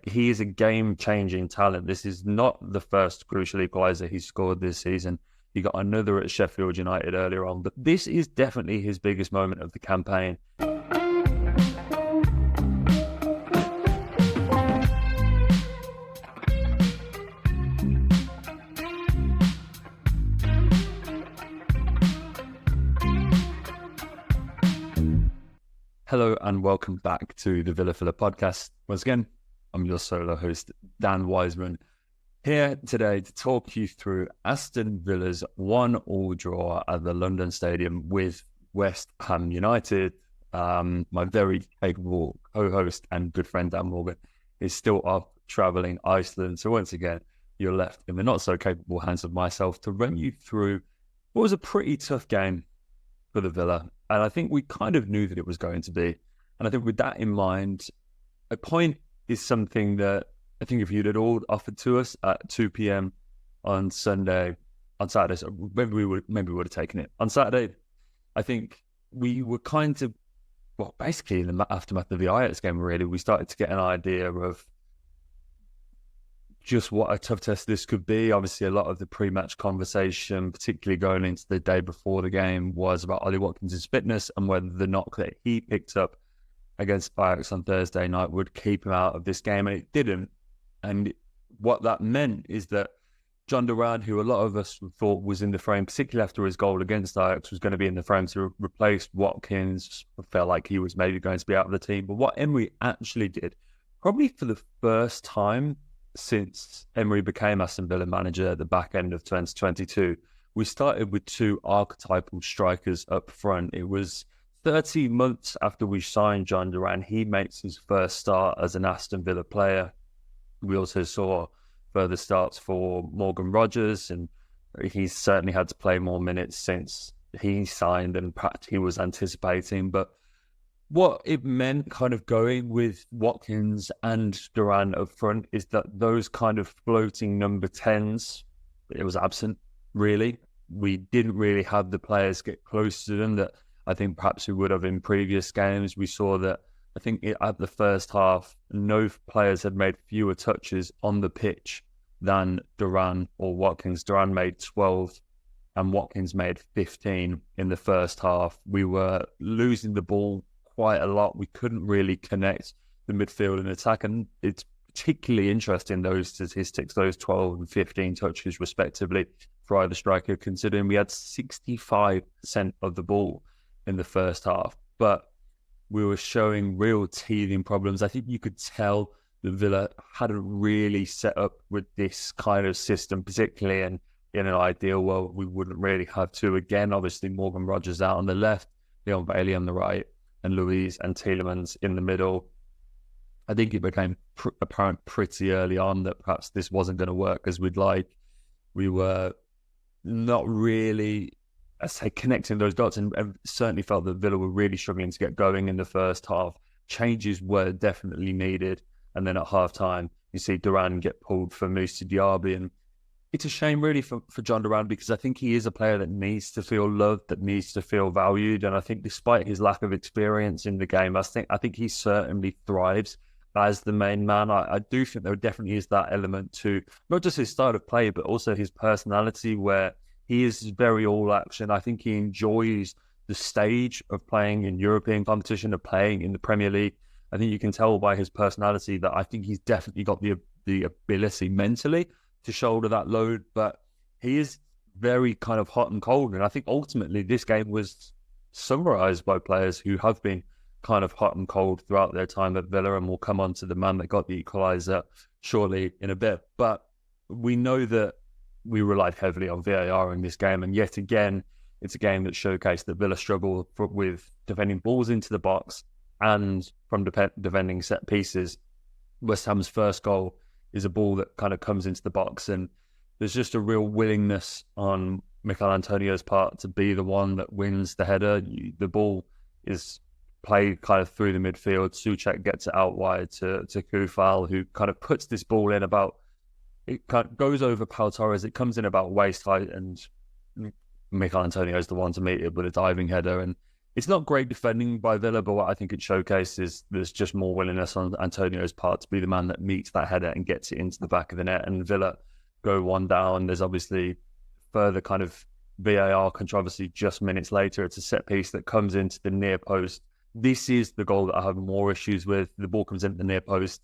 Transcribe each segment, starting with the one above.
he is a game-changing talent. This is not the first crucial equaliser he scored this season. He got another at Sheffield United earlier on, but this is definitely his biggest moment of the campaign. Hello and welcome back to the Villa Filler podcast. Once again, I'm your solo host, Dan Wiseman, here today to talk you through Aston Villa's 1-1 draw at the London Stadium with West Ham United. My very capable co-host and good friend Dan Morgan is still off travelling Iceland. So once again, you're left in the not so capable hands of myself to run you through what was a pretty tough game for the Villa. And I think we kind of knew that it was going to be. And I think with that in mind, a point is something that I think if you'd all offered to us at 2 p.m. on Saturday, so maybe we would have taken it. On Saturday, I think we were kind of, basically in the aftermath of the Ajax game, really, we started to get an idea of just what a tough test this could be. Obviously, a lot of the pre-match conversation, particularly going into the day before the game, was about Ollie Watkins' fitness and whether the knock that he picked up against Ajax on Thursday night would keep him out of this game, and it didn't. And what that meant is that John Duran, who a lot of us thought was in the frame, particularly after his goal against Ajax, was going to be in the frame to replace Watkins, felt like he was maybe going to be out of the team. But what Emery actually did, probably for the first time since Emery became Aston Villa manager at the back end of 2022, we started with two archetypal strikers up front. It was 30 months after we signed John Duran. He makes his first start as an Aston Villa player. We also saw further starts for Morgan Rogers, and he's certainly had to play more minutes since he signed than perhaps he was anticipating. But what it meant kind of going with Watkins and Duran up front is that those kind of floating number 10s, it was absent, really. We didn't really have the players get close to them that I think perhaps we would have in previous games. We saw that, I think at the first half, no players had made fewer touches on the pitch than Duran or Watkins. Duran made 12 and Watkins made 15 in the first half. We were losing the ball quite a lot. We couldn't really connect the midfield and attack, and it's particularly interesting, those statistics, those 12 and 15 touches respectively for either striker, considering we had 65% of the ball in the first half, but we were showing real teething problems. I think you could tell the Villa hadn't really set up with this kind of system, particularly in an ideal world, we wouldn't really have to. Again, obviously Morgan Rogers out on the left, Leon Bailey on the right, and Luiz and Tielemans in the middle. I think it became apparent pretty early on that perhaps this wasn't going to work as we'd like. We were not really, I say, connecting those dots, and certainly felt that Villa were really struggling to get going in the first half. Changes were definitely needed, and then at half-time, you see Duran get pulled for Moussa Diaby, and it's a shame really for John Duran, because I think he is a player that needs to feel loved, that needs to feel valued. And I think despite his lack of experience in the game, I think he certainly thrives as the main man. I do think there definitely is that element to not just his style of play, but also his personality, where he is very all action. I think he enjoys the stage of playing in European competition, of playing in the Premier League. I think you can tell by his personality that I think he's definitely got the ability mentally to shoulder that load, but he is very kind of hot and cold. And I think ultimately this game was summarised by players who have been kind of hot and cold throughout their time at Villa, and we'll come on to the man that got the equaliser shortly in a bit. But we know that we relied heavily on VAR in this game, and yet again, it's a game that showcased that Villa struggle with defending balls into the box and from defending set pieces. West Ham's first goal is a ball that kind of comes into the box, and there's just a real willingness on Michail Antonio's part to be the one that wins the header. The ball is played kind of through the midfield. Souček gets it out wide to Kufal, who kind of puts this ball in it kind of goes over Pau Torres. It comes in about waist height, and Michail Antonio is the one to meet it with a diving header, and It's not great defending by Villa, but what I think it showcases, there's just more willingness on Antonio's part to be the man that meets that header and gets it into the back of the net. And Villa go one down. There's obviously further kind of VAR controversy just minutes later. It's a set piece that comes into the near post. This is the goal that I have more issues with. The ball comes into the near post.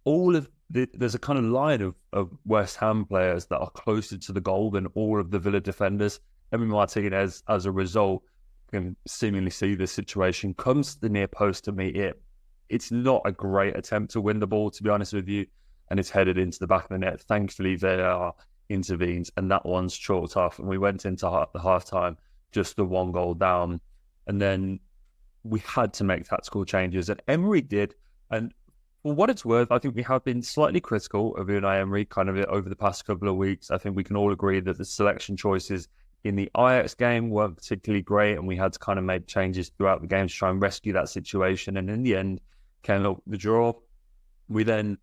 There's a kind of line of West Ham players that are closer to the goal than all of the Villa defenders. Emi Martinez, as a result, can seemingly see this situation, comes to the near post to meet it. It's not a great attempt to win the ball, to be honest with you, and it's headed into the back of the net. Thankfully, VAR intervenes, and that one's chalked off, and we went into the half-time just the one goal down, and then we had to make tactical changes, and Emery did, and for what it's worth, I think we have been slightly critical of Unai Emery kind of over the past couple of weeks. I think we can all agree that the selection choices in the Ajax game weren't particularly great, and we had to kind of make changes throughout the game to try and rescue that situation. And in the end, came up with the draw. We then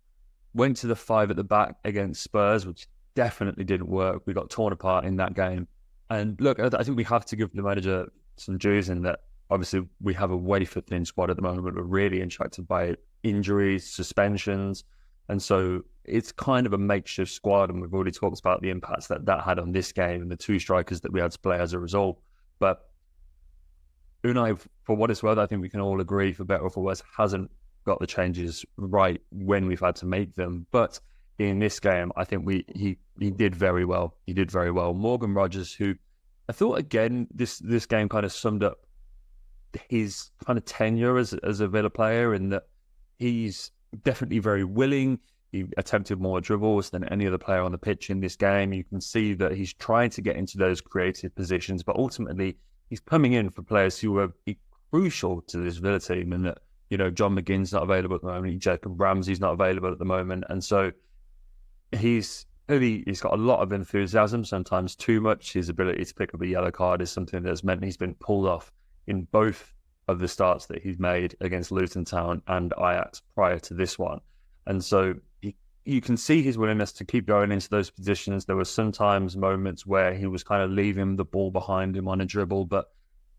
went to the 5 at the back against Spurs, which definitely didn't work. We got torn apart in that game. And look, I think we have to give the manager some dues in that. Obviously, we have a wafer-thin squad at the moment. We're really impacted by injuries, suspensions. And so it's kind of a makeshift squad, and we've already talked about the impacts that had on this game and the 2 strikers that we had to play as a result. But Unai, for what it's worth, I think we can all agree, for better or for worse, hasn't got the changes right when we've had to make them. But in this game, I think he did very well. He did very well. Morgan Rogers, who I thought, again, this game kind of summed up his kind of tenure as a Villa player, in that he's definitely very willing. He attempted more dribbles than any other player on the pitch in this game. You can see that he's trying to get into those creative positions, but ultimately he's coming in for players who are crucial to this Villa team, and that, you know, John McGinn's not available at the moment, Jacob Ramsey's not available at the moment, and so he's got a lot of enthusiasm, sometimes too much. His ability to pick up a yellow card is something that's meant he's been pulled off in both of the starts that he's made against Luton Town and Ajax prior to this one. And so you can see his willingness to keep going into those positions. There were sometimes moments where he was kind of leaving the ball behind him on a dribble, but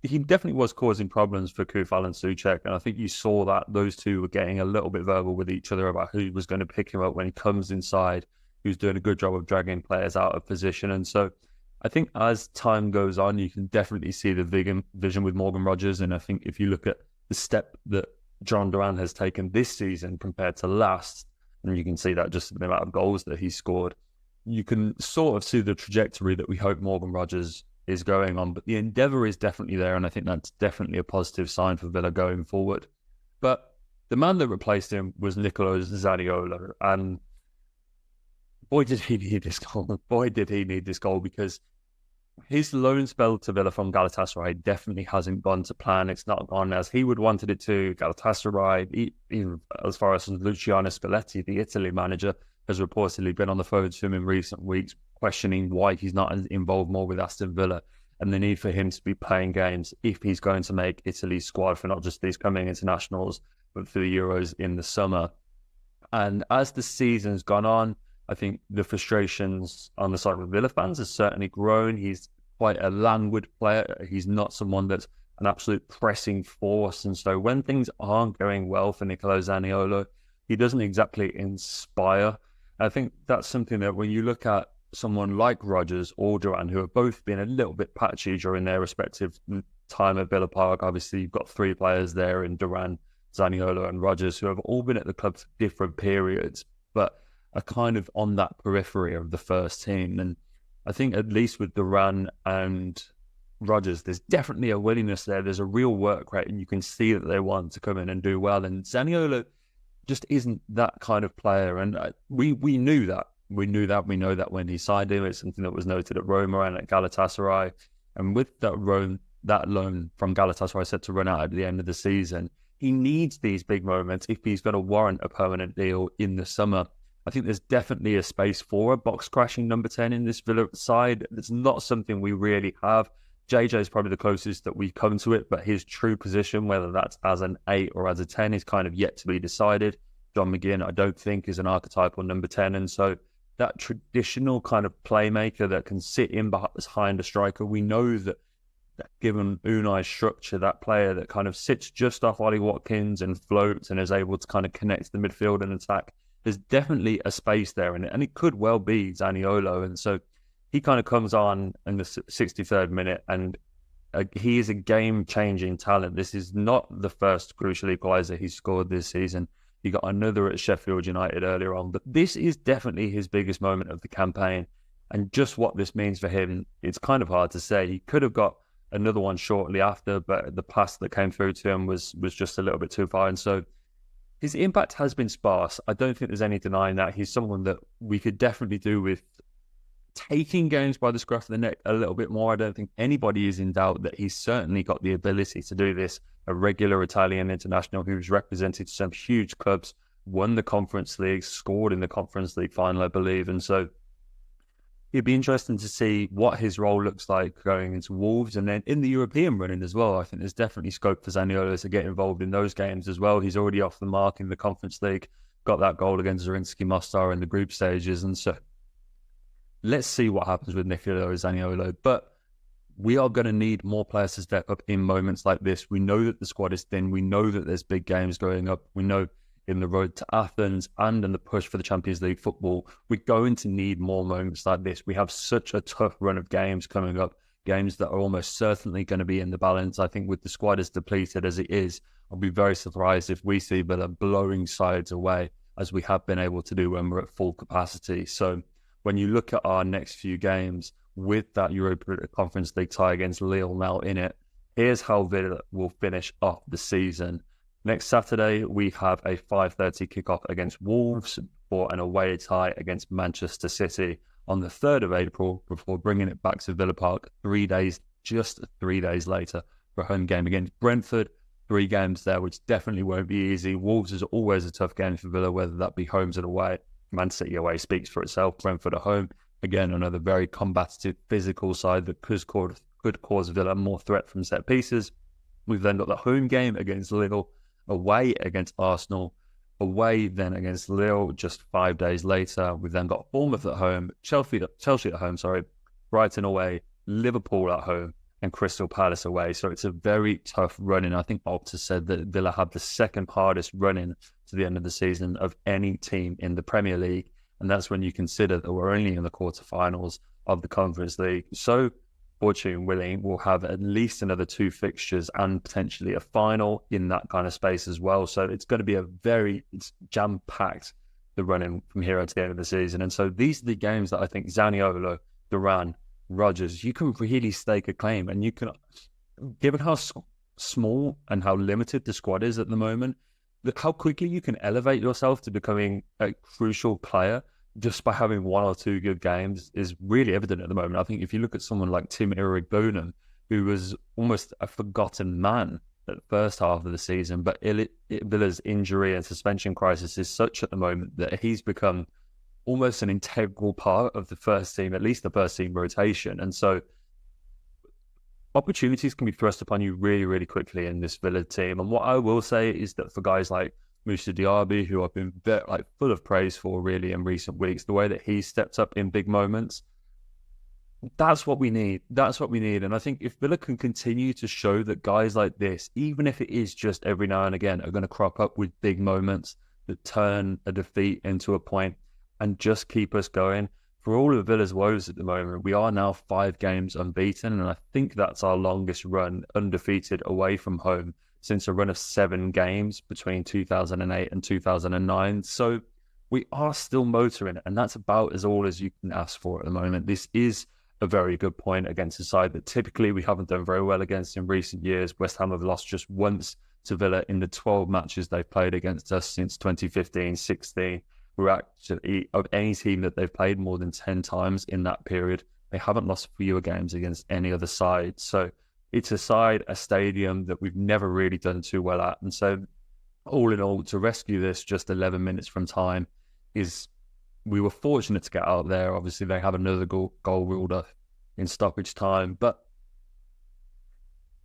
he definitely was causing problems for Koufal and Souček. And I think you saw that those two were getting a little bit verbal with each other about who was going to pick him up when he comes inside, who's doing a good job of dragging players out of position. And so I think as time goes on, you can definitely see the vision with Morgan Rogers. And I think if you look at the step that John Duran has taken this season compared to last, and you can see that just in the amount of goals that he scored, you can sort of see the trajectory that we hope Morgan Rogers is going on. But the endeavour is definitely there, and I think that's definitely a positive sign for Villa going forward. But the man that replaced him was Nicolo Zaniolo, and boy, did he need this goal. Boy, did he need this goal, because his loan spell to Villa from Galatasaray definitely hasn't gone to plan. It's not gone as he would wanted it to. Galatasaray, even as far as Luciano Spalletti, the Italy manager, has reportedly been on the phone to him in recent weeks, questioning why he's not involved more with Aston Villa and the need for him to be playing games if he's going to make Italy's squad for not just these coming internationals, but for the Euros in the summer. And as the season's gone on, I think the frustrations on the side of Villa fans has certainly grown. He's quite a languid player. He's not someone that's an absolute pressing force. And so when things aren't going well for Nicolo Zaniolo, he doesn't exactly inspire. I think that's something that when you look at someone like Rodgers or Duran, who have both been a little bit patchy during their respective time at Villa Park. Obviously, you've got 3 players there in Duran, Zaniolo and Rodgers, who have all been at the club for different periods, but are kind of on that periphery of the first team. And I think at least with Duran and Rodgers, there's definitely a willingness there. There's a real work rate, and you can see that they want to come in and do well. And Zaniolo just isn't that kind of player. And we knew that. We know that when he signed him. It's something that was noted at Roma and at Galatasaray. And with that loan from Galatasaray set to run out at the end of the season, he needs these big moments if he's going to warrant a permanent deal in the summer. I think there's definitely a space for a box-crashing number 10 in this Villa side. It's not something we really have. JJ is probably the closest that we come to it, but his true position, whether that's as an 8 or as a 10, is kind of yet to be decided. John McGinn, I don't think, is an archetypal number 10. And so that traditional kind of playmaker that can sit in behind a striker, we know that given Unai's structure, that player that kind of sits just off Ollie Watkins and floats and is able to kind of connect the midfield and attack. There's definitely a space there, and it could well be Zaniolo. And so he kind of comes on in the 63rd minute, and he is a game-changing talent. This is not the first crucial equaliser he scored this season. He got another at Sheffield United earlier on, but this is definitely his biggest moment of the campaign. And just what this means for him, it's kind of hard to say. He could have got another one shortly after, but the pass that came through to him was just a little bit too far. And so his impact has been sparse. I don't think there's any denying that. He's someone that we could definitely do with taking games by the scruff of the neck a little bit more. I don't think anybody is in doubt that he's certainly got the ability to do this. A regular Italian international who's represented some huge clubs, won the Conference League, scored in the Conference League final, I believe. And so it'd be interesting to see what his role looks like going into Wolves, and then in the European running as well. I think there's definitely scope for Zaniolo to get involved in those games as well. He's already off the mark in the Conference League, got that goal against Zrinjski Mostar in the group stages, and so let's see what happens with Nicolo Zaniolo. But we are going to need more players to step up in moments like this. We know that the squad is thin. We know that there's big games going up. We know in the road to Athens and in the push for the Champions League football, we're going to need more moments like this. We have such a tough run of games coming up, games that are almost certainly going to be in the balance. I think with the squad as depleted as it is, I'll be very surprised if we see Villa blowing sides away as we have been able to do when we're at full capacity. So when you look at our next few games with that Europa Conference League tie against Lille now in it, here's how Villa will finish off the season. Next Saturday, we have a 5:30 kickoff against Wolves for an away tie against Manchester City on the 3rd of April before bringing it back to Villa Park just 3 days later for a home game against Brentford. 3 games there, which definitely won't be easy. Wolves is always a tough game for Villa, whether that be homes and away. Man City away speaks for itself. Brentford at home, again, another very combative, physical side that could cause Villa more threat from set pieces. We've then got the home game against Lille, away against Arsenal, away then against Lille just 5 days later. We've then got Bournemouth at home, Chelsea at home, Brighton away, Liverpool at home, and Crystal Palace away. So it's a very tough run-in. I think Opta said that Villa have the second hardest run-in to the end of the season of any team in the Premier League. And that's when you consider that we're only in the quarterfinals of the Conference League. So fortune willing, we'll have at least another 2 fixtures and potentially a final in that kind of space as well. So it's going to be it's jam-packed, the running from here to the end of the season. And so these are the games that I think Zaniolo, Duran, Rodgers, you can really stake a claim. And you can, given how small and how limited the squad is at the moment, how quickly you can elevate yourself to becoming a crucial player just by having 1 or 2 good games is really evident at the moment. I think if you look at someone like Tim Iroegbunam, who was almost a forgotten man at the first half of the season, but Villa's injury and suspension crisis is such at the moment that he's become almost an integral part of the first team, at least the first team rotation. And so opportunities can be thrust upon you really, really quickly in this Villa team. And what I will say is that for guys like Moussa Diaby, who I've been full of praise for really in recent weeks, the way that he stepped up in big moments, that's what we need. That's what we need. And I think if Villa can continue to show that guys like this, even if it is just every now and again, are going to crop up with big moments that turn a defeat into a point and just keep us going. For all of Villa's woes at the moment, we are now 5 games unbeaten, and I think that's our longest run undefeated away from home since a run of 7 games between 2008 and 2009. So we are still motoring, and that's about as all as you can ask for at the moment. This is a very good point against a side that typically we haven't done very well against in recent years. West Ham have lost just once to Villa in the 12 matches they've played against us since 2015-16. We're actually, of any team that they've played more than 10 times in that period, they haven't lost fewer games against any other side. So it's a stadium that we've never really done too well at. And so all in all, to rescue this just 11 minutes from time we were fortunate to get out there. Obviously, they have another goal ruled up in stoppage time. But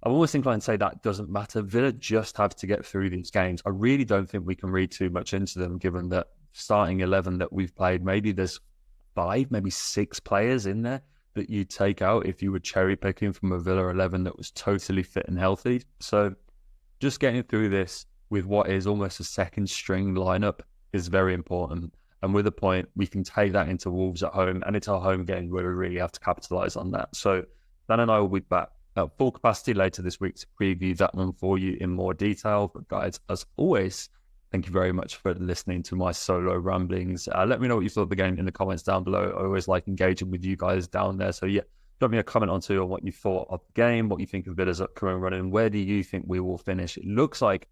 I'm almost inclined to say that doesn't matter. Villa just have to get through these games. I really don't think we can read too much into them, given that starting 11 that we've played, maybe there's 5, maybe 6 players in there that you take out if you were cherry picking from a Villa 11 that was totally fit and healthy. So just getting through this with what is almost a second string lineup is very important. And with a point, we can take that into Wolves at home, and it's our home game where we really have to capitalise on that. So Dan and I will be back at full capacity later this week to preview that one for you in more detail. But guys, as always, thank you very much for listening to my solo ramblings. Let me know what you thought of the game in the comments down below. I always like engaging with you guys down there. So yeah, drop me a comment on what you thought of the game, what you think of Villa's upcoming run, and where do you think we will finish? It looks like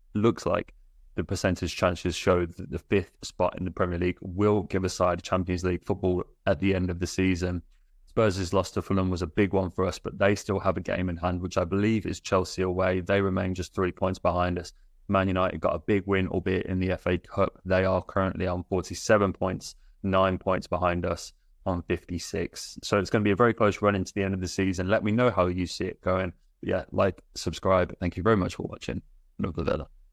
the percentage chances show that the 5th spot in the Premier League will give a side Champions League football at the end of the season. Spurs' loss to Fulham was a big one for us, but they still have a game in hand, which I believe is Chelsea away. They remain just 3 points behind us. Man United got a big win, albeit in the FA Cup. They are currently on 47 points, 9 points behind us on 56. So it's going to be a very close run into the end of the season. Let me know how you see it going. Yeah, like, subscribe. Thank you very much for watching. Love the Villa.